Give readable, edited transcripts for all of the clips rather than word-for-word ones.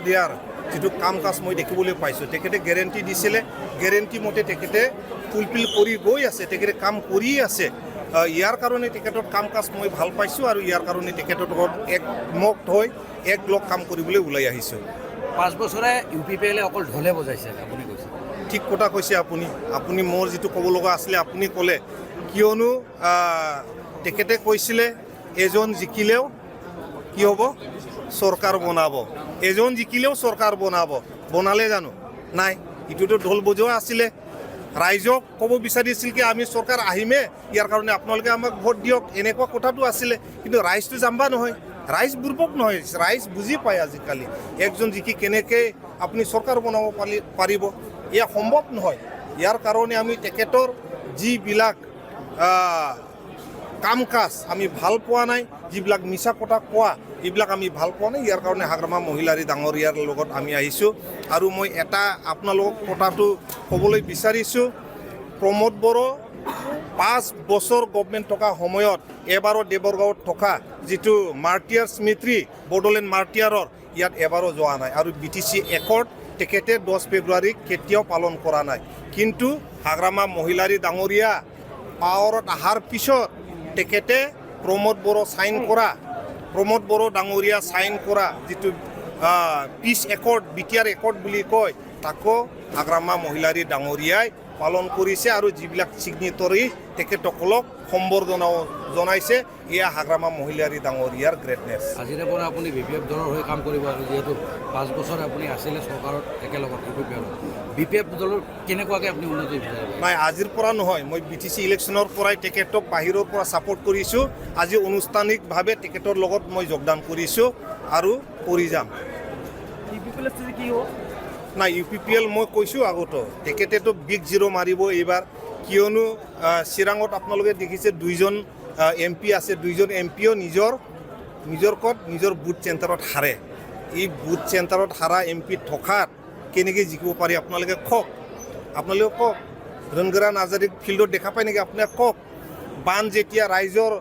মহোদয়াৰ যিটো কাম কাজ মই দেখিবলৈ পাইছোঁ তেখেতে গেৰেণ্টি দিছিলে গেৰেণ্টি মতে তেখেতে ফুলফিল কৰি গৈ আছে তেখেতে কাম কৰি আছে ইয়াৰ কাৰণে তেখেতৰ কাম কাজ মই ভাল পাইছোঁ আৰু ইয়াৰ কাৰণে তেখেতৰ লগত একমত হৈ এক লগ কাম কৰিবলৈ ওলাই আহিছোঁ 5 বছৰে UPPL অকল ঢলে বজাইছে আপুনি কৈছে ঠিক কথা কৈছে আপুনি মোৰ যিটো ক'ব লগা আছিলে আপুনি ক'লে কিয়নো তেখেতে কৈছিলে এজন জিকিলেও কি হ'ব চৰকাৰ বনাব এজন জিকিলেও চৰকাৰ বনালে জানো নাই ইটোতো ঢোল বজোৱা আছিলে ৰাইজক ক'ব বিচাৰিছিল কি আমি চৰকাৰ আহিমে ইয়াৰ কাৰণে আপোনালোকে আমাক ভোট দিয়ক এনেকুৱা কথাটো আছিলে কিন্তু ৰাইজটো জাম্বা নহয় ৰাইজ বুৰ্বক নহয় ৰাইজ বুজি পায় আজিকালি একজন জিকি কেনেকৈ আপুনি চৰকাৰ বনাব পাৰিব এয়া সম্ভৱ নহয় ইয়াৰ কাৰণে আমি তেখেতৰ যিবিলাক কাম কাজ আমি ভাল পোৱা নাই যিবিলাক মিছা কথা কোৱা এইবিলাক আমি ভাল পোৱা নাই ইয়াৰ কাৰণে হাগ্ৰামা মহিলাৰী ডাঙৰীয়াৰ লগত আমি আহিছোঁ আৰু মই এটা আপোনালোকক কথাটো ক'বলৈ বিচাৰিছোঁ প্ৰমোদ বড়ো 5 বছৰ গভৰ্ণমেণ্ট থকা সময়ত এবাৰো দেৱৰগাঁৱত থকা যিটো মাৰ্টিয়াৰ স্মৃতি বড়োলেণ্ড মাৰ্টিয়াৰৰ ইয়াত এবাৰো যোৱা নাই আৰু BTC একৰ্ড তেখেতে 10 ফেব্ৰুৱাৰীক কেতিয়াও পালন কৰা নাই কিন্তু হাগ্ৰামা মহিলাৰী ডাঙৰীয়া পাৱাৰত অহাৰ পিছত তেখেতে প্ৰমোদ বড়ো ডাঙৰীয়া চাইন কৰা যিটো পিচ একৰ্ড BTR একৰ্ড বুলি কয় তাকো হাগ্ৰামা মহিলাৰী ডাঙৰীয়াই পালন কৰিছে আৰু যিবিলাক ছিগনেটৰী তেখেতসকলক সম্বৰ্ধনাও জনাইছে এয়া হাগ্ৰামা মহিলাৰী ডাঙৰীয়াৰ গ্ৰেটনেছ আজিৰে পৰা আপুনি BPF দলৰ হৈ কাম কৰিব আৰু যিহেতু 5 বছৰ আপুনি আছিলে চৰকাৰত একেলগত BPF দলৰ কেনেকুৱাকৈ আপুনি উন্নতি বিচাৰিব নাই আজিৰ পৰা নহয় মই BTC ইলেকশ্যনৰ পৰাই তেখেতক বাহিৰৰ পৰা ছাপোৰ্ট কৰিছোঁ আজি আনুষ্ঠানিকভাৱে তেখেতৰ লগত মই যোগদান কৰিছোঁ আৰু কৰি যাম নাই UPPL মই কৈছোঁ আগতো তেখেতেতো বিগ জিৰ' মাৰিব এইবাৰ কিয়নো চিৰাঙত আপোনালোকে দেখিছে 2জন MP আছে 2জন MPও নিজৰ বুথ চেণ্টাৰত হাৰে এই বুথ চেণ্টাৰত হাৰা MP থকাত কেনেকৈ জিকিব পাৰি আপোনালোকে কওক ৰংগৰা নাৰ্জাৰী ফিল্ডত দেখা পায় নেকি আপোনাক কওক বান যেতিয়া ৰাইজৰ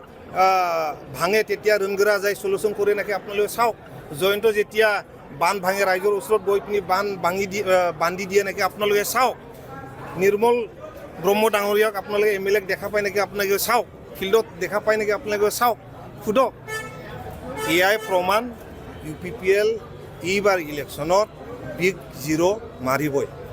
ভাঙে তেতিয়া ৰংগৰা যাই চলুচন কৰে নেকি আপোনালোকে চাওক জয়ন্ত যেতিয়া বান ভাঙে ৰাইজৰ ওচৰত গৈ পিনি বান্ধি দিয়ে নেকি আপোনালোকে চাওক নিৰ্মল ব্ৰহ্ম ডাঙৰীয়াক আপোনালোকে MLAক দেখা পায় নেকি আপোনালোকে চাওক ফিল্ডত দেখা পায় নেকি আপোনালোকে চাওক সোধক এয়াই প্ৰমাণ UPPL এইবাৰ ইলেকশ্যনত বিগ জিৰ' মাৰিবই